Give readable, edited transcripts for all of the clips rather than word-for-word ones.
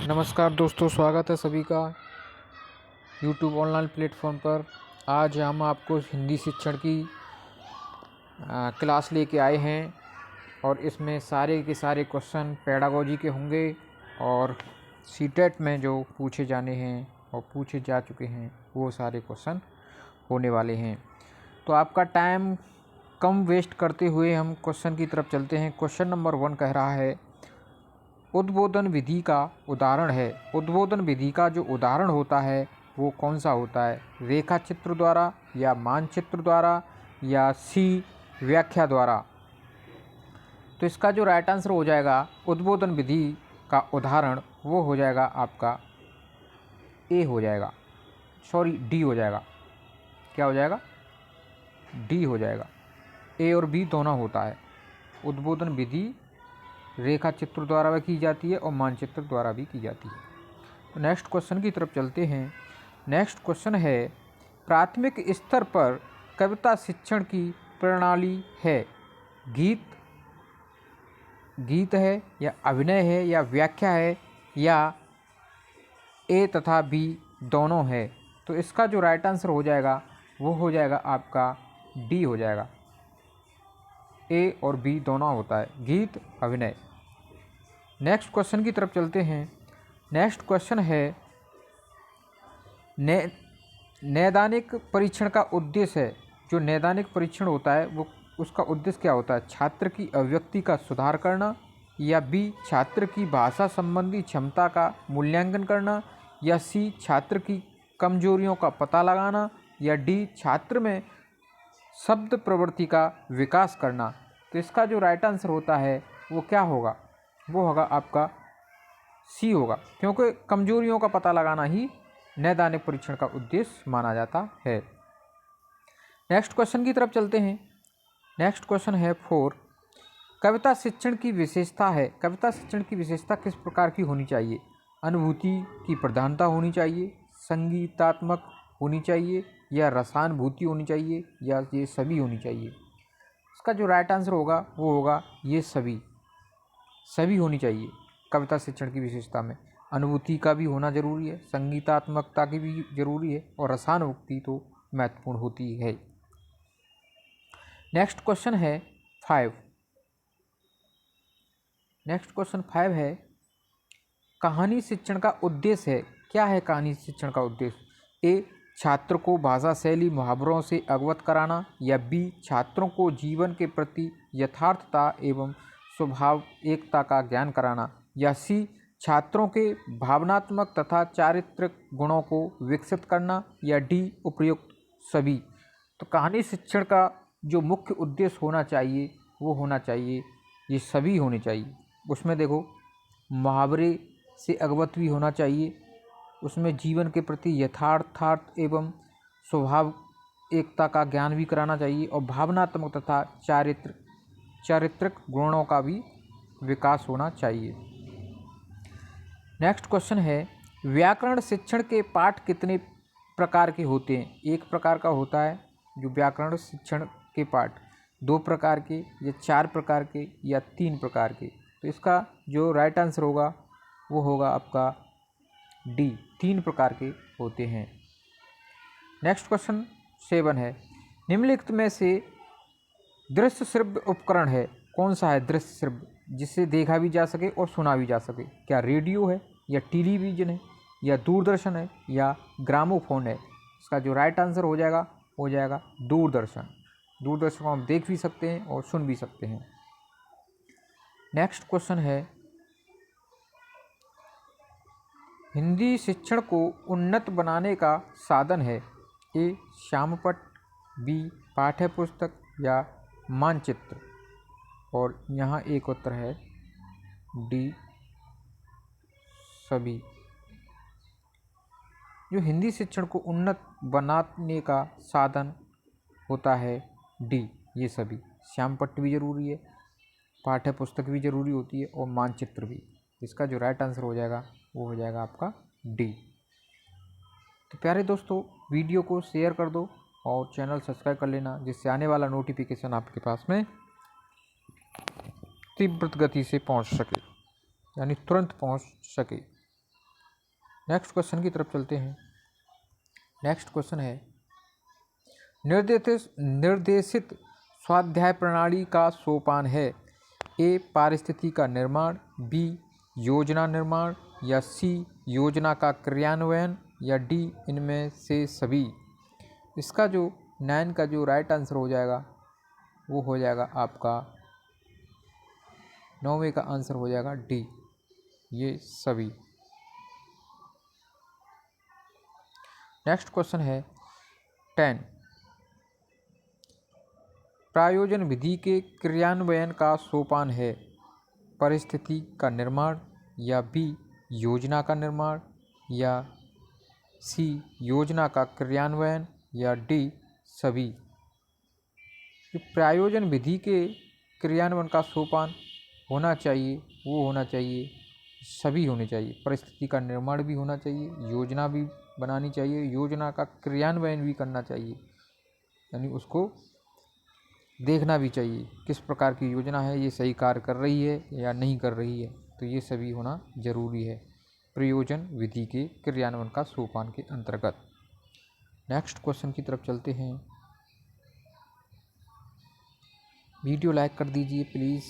नमस्कार दोस्तों, स्वागत है सभी का यूट्यूब ऑनलाइन प्लेटफॉर्म पर। आज हम आपको हिंदी शिक्षण की क्लास लेके आए हैं और इसमें सारे के सारे क्वेश्चन पेडागोजी के होंगे और सीटेट में जो पूछे जाने हैं और पूछे जा चुके हैं वो सारे क्वेश्चन होने वाले हैं। तो आपका टाइम कम वेस्ट करते हुए हम क्वेश्चन की तरफ चलते हैं। क्वेश्चन नंबर 1 कह रहा है, उद्बोधन विधि का उदाहरण है। उद्बोधन विधि का जो उदाहरण होता है वो कौन सा होता है? रेखा चित्र द्वारा या मानचित्र द्वारा या सी व्याख्या द्वारा? तो इसका जो राइट आंसर हो जाएगा उद्बोधन विधि का उदाहरण वो हो जाएगा आपका ए हो जाएगा, सॉरी डी हो जाएगा। क्या हो जाएगा? डी हो जाएगा। ए और बी दोनों होता है। उद्बोधन विधि रेखा चित्र द्वारा भी की जाती है और मानचित्र द्वारा भी की जाती है। तो नेक्स्ट क्वेश्चन की तरफ चलते हैं। नेक्स्ट क्वेश्चन है, प्राथमिक स्तर पर कविता शिक्षण की प्रणाली है। गीत है या अभिनय है या व्याख्या है या ए तथा बी दोनों है? तो इसका जो राइट आंसर हो जाएगा वो हो जाएगा आपका डी हो जाएगा। ए और बी दोनों होता है, गीत अभिनय। नेक्स्ट क्वेश्चन की तरफ चलते हैं। नेक्स्ट क्वेश्चन है, नैदानिक परीक्षण का उद्देश्य है। जो नैदानिक परीक्षण होता है वो उसका उद्देश्य क्या होता है? छात्र की अभिव्यक्ति का सुधार करना या बी छात्र की भाषा संबंधी क्षमता का मूल्यांकन करना या सी छात्र की कमजोरियों का पता लगाना या डी छात्र में शब्द प्रवृत्ति का विकास करना? तो इसका जो राइट आंसर होता है वो क्या होगा? वो होगा आपका सी होगा, क्योंकि कमजोरियों का पता लगाना ही नैदानिक परीक्षण का उद्देश्य माना जाता है। नेक्स्ट क्वेश्चन की तरफ चलते हैं। नेक्स्ट क्वेश्चन है 4, कविता शिक्षण की विशेषता है। कविता शिक्षण की विशेषता किस प्रकार की होनी चाहिए? अनुभूति की प्रधानता होनी चाहिए, संगीतात्मक होनी चाहिए या रसानुभूति होनी चाहिए या ये सभी होनी चाहिए? इसका जो राइट आंसर होगा वो होगा ये सभी होनी चाहिए। कविता शिक्षण की विशेषता में अनुभूति का भी होना जरूरी है, संगीतात्मकता की भी जरूरी है और रसानुभूति तो महत्वपूर्ण होती है। नेक्स्ट क्वेश्चन है 5। नेक्स्ट क्वेश्चन 5 है, कहानी शिक्षण का उद्देश्य है। क्या है कहानी शिक्षण का उद्देश्य? ए छात्र को भाषा शैली मुहावरों से अवगत कराना या बी छात्रों को जीवन के प्रति यथार्थता एवं स्वभाव एकता का ज्ञान कराना या सी छात्रों के भावनात्मक तथा चारित्रिक गुणों को विकसित करना या डी उपयुक्त सभी? तो कहानी शिक्षण का जो मुख्य उद्देश्य होना चाहिए वो होना चाहिए ये सभी होने चाहिए। उसमें देखो मुहावरे से अवगत भी होना चाहिए, उसमें जीवन के प्रति यथार्थ एवं स्वभाव एकता का ज्ञान भी कराना चाहिए और भावनात्मक तथा चारित्रिक गुणों का भी विकास होना चाहिए। नेक्स्ट क्वेश्चन है, व्याकरण शिक्षण के पाठ कितने प्रकार के होते हैं? एक प्रकार का होता है जो व्याकरण शिक्षण के पाठ, 2 प्रकार के या 4 प्रकार के या 3 प्रकार के? तो इसका जो राइट आंसर होगा वो होगा आपका डी, 3 प्रकार के होते हैं। नेक्स्ट क्वेश्चन 7 है, निम्नलिखित में से दृश्य श्रव्य उपकरण है कौन सा है? दृश्य श्रव्य जिससे देखा भी जा सके और सुना भी जा सके। क्या रेडियो है या टेलीविज़न है या दूरदर्शन है या ग्रामोफोन है? इसका जो राइट आंसर हो जाएगा दूरदर्शन। दूरदर्शन को हम देख भी सकते हैं और सुन भी सकते हैं। नेक्स्ट क्वेश्चन है, हिंदी शिक्षण को उन्नत बनाने का साधन है। ए श्यामपट्ट, बी पाठ्य पुस्तक या मानचित्र? और यहाँ एक उत्तर है डी सभी। जो हिंदी शिक्षण को उन्नत बनाने का साधन होता है डी ये सभी। श्यामपट्ट भी जरूरी है, पाठ्य पुस्तक भी जरूरी होती है और मानचित्र भी। इसका जो राइट आंसर हो जाएगा वो हो जाएगा आपका डी। तो प्यारे दोस्तों, वीडियो को शेयर कर दो और चैनल सब्सक्राइब कर लेना, जिससे आने वाला नोटिफिकेशन आपके पास में तीव्र गति से पहुंच सके, यानी तुरंत पहुंच सके। नेक्स्ट क्वेश्चन की तरफ चलते हैं। नेक्स्ट क्वेश्चन है, निर्देशित स्वाध्याय प्रणाली का सोपान है। ए पारिस्थितिकी का निर्माण, बी योजना निर्माण, या सी योजना का क्रियान्वयन, या डी इनमें से सभी। इसका जो 9 का जो राइट आंसर हो जाएगा वो हो जाएगा आपका 9वें का आंसर हो जाएगा डी, ये सभी। नेक्स्ट क्वेश्चन है 10, प्रायोजन विधि के क्रियान्वयन का सोपान है। परिस्थिति का निर्माण, या बी योजना का निर्माण, या सी योजना का क्रियान्वयन, या डी सभी। जो प्रायोजन विधि के क्रियान्वयन का सोपान होना चाहिए वो होना चाहिए, सभी होने चाहिए। परिस्थिति का निर्माण भी होना चाहिए, योजना भी बनानी चाहिए, योजना का क्रियान्वयन भी करना चाहिए, यानी उसको देखना भी चाहिए किस प्रकार की योजना है, ये सही कार्य कर रही है या नहीं कर रही है। तो ये सभी होना जरूरी है प्रयोजन विधि के क्रियान्वयन का सोपान के अंतर्गत। नेक्स्ट क्वेश्चन की तरफ चलते हैं। वीडियो लाइक कर दीजिए प्लीज़,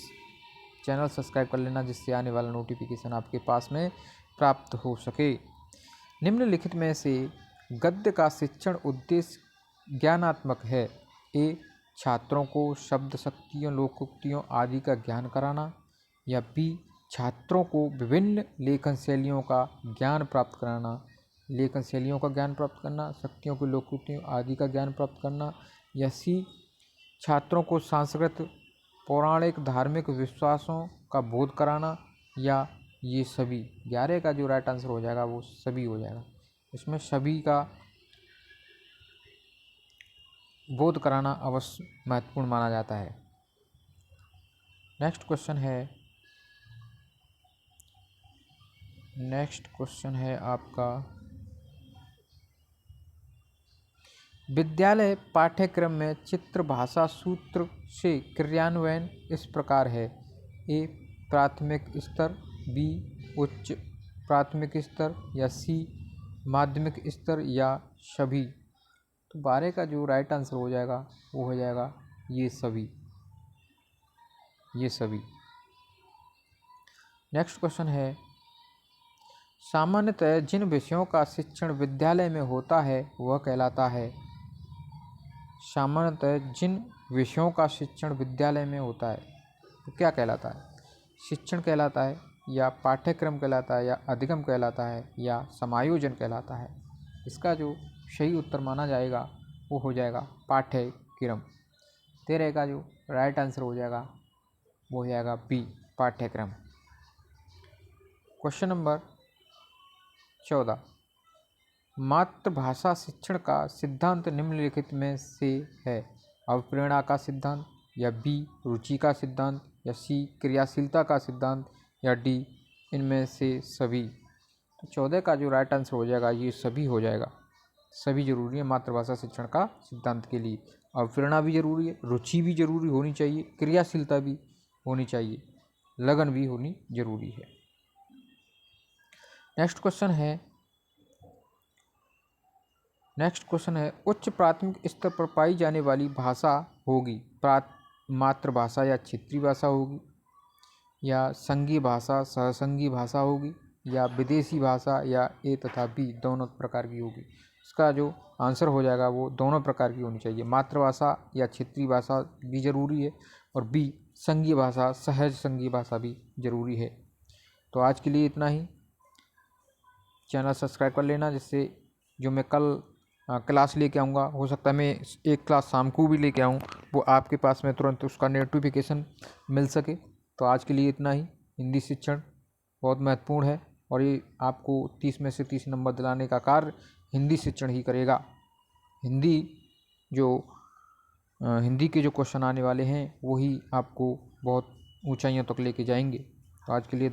चैनल सब्सक्राइब कर लेना जिससे आने वाला नोटिफिकेशन आपके पास में प्राप्त हो सके। निम्नलिखित में से गद्य का शिक्षण उद्देश्य ज्ञानात्मक है। ए छात्रों को शब्द शक्तियों, लोकोक्तियों आदि का ज्ञान कराना, या बी छात्रों को विभिन्न लेखन शैलियों का ज्ञान प्राप्त कराना, लेखन शैलियों का ज्ञान प्राप्त करना, शक्तियों की लोकोक्तियों आदि का ज्ञान प्राप्त करना, या सी छात्रों को सांस्कृतिक, पौराणिक, धार्मिक विश्वासों का बोध कराना, या ये सभी। 11 का जो राइट आंसर हो जाएगा वो सभी हो जाएगा। इसमें सभी का बोध कराना अवश्य महत्वपूर्ण माना जाता है। नेक्स्ट क्वेश्चन है आपका, विद्यालय पाठ्यक्रम में चित्र भाषा सूत्र से क्रियान्वयन इस प्रकार है। ए प्राथमिक स्तर, बी उच्च प्राथमिक स्तर, या सी माध्यमिक स्तर, या सभी। तो 12 का जो राइट आंसर हो जाएगा वो हो जाएगा ये सभी, ये सभी। नेक्स्ट क्वेश्चन है, सामान्यतः जिन विषयों का शिक्षण विद्यालय में होता है वह कहलाता है। सामान्यतः जिन विषयों का शिक्षण विद्यालय में होता है तो क्या कहलाता है? शिक्षण कहलाता है, या पाठ्यक्रम कहलाता है, या अधिगम कहलाता है, या समायोजन कहलाता है। इसका जो सही उत्तर माना जाएगा वो हो जाएगा पाठ्यक्रम। 13 का जो राइट आंसर हो जाएगा वो हो जाएगा बी पाठ्यक्रम। क्वेश्चन नंबर 14, मातृभाषा शिक्षण का सिद्धांत निम्नलिखित में से है। अवप्रेरणा का सिद्धांत, या बी रुचि का सिद्धांत, या सी क्रियाशीलता का सिद्धांत, या डी इनमें से सभी। तो 14 का जो राइट आंसर हो जाएगा ये सभी हो जाएगा। सभी जरूरी है मातृभाषा शिक्षण का सिद्धांत के लिए। अवप्रेरणा भी जरूरी है, रुचि भी जरूरी होनी चाहिए, क्रियाशीलता भी होनी चाहिए, लगन भी होनी जरूरी है। नेक्स्ट क्वेश्चन है उच्च प्राथमिक स्तर पर पाई जाने वाली भाषा होगी मातृभाषा या क्षेत्रीय भाषा होगी, या संघीय भाषा सहसंघीय भाषा होगी, या विदेशी भाषा, या ए तथा बी दोनों प्रकार की होगी। इसका जो आंसर हो जाएगा वो दोनों प्रकार की होनी चाहिए। मातृभाषा या क्षेत्रीय भाषा भी जरूरी है, और बी संघीय भाषा सहज संघीय भाषा भी जरूरी है। तो आज के लिए इतना ही। चैनल सब्सक्राइब कर लेना, जिससे जो मैं कल क्लास लेके आऊँगा, हो सकता है मैं एक क्लास शाम को भी लेके आऊँ, वो आपके पास में तुरंत उसका नोटिफिकेशन मिल सके। तो आज के लिए इतना ही। हिंदी शिक्षण बहुत महत्वपूर्ण है, और ये आपको 30 में से 30 नंबर दिलाने का कार्य हिंदी शिक्षण ही करेगा। हिंदी के जो क्वेश्चन आने वाले हैं वही आपको बहुत ऊंचाइयों तक लेके जाएंगे। तो आज के लिए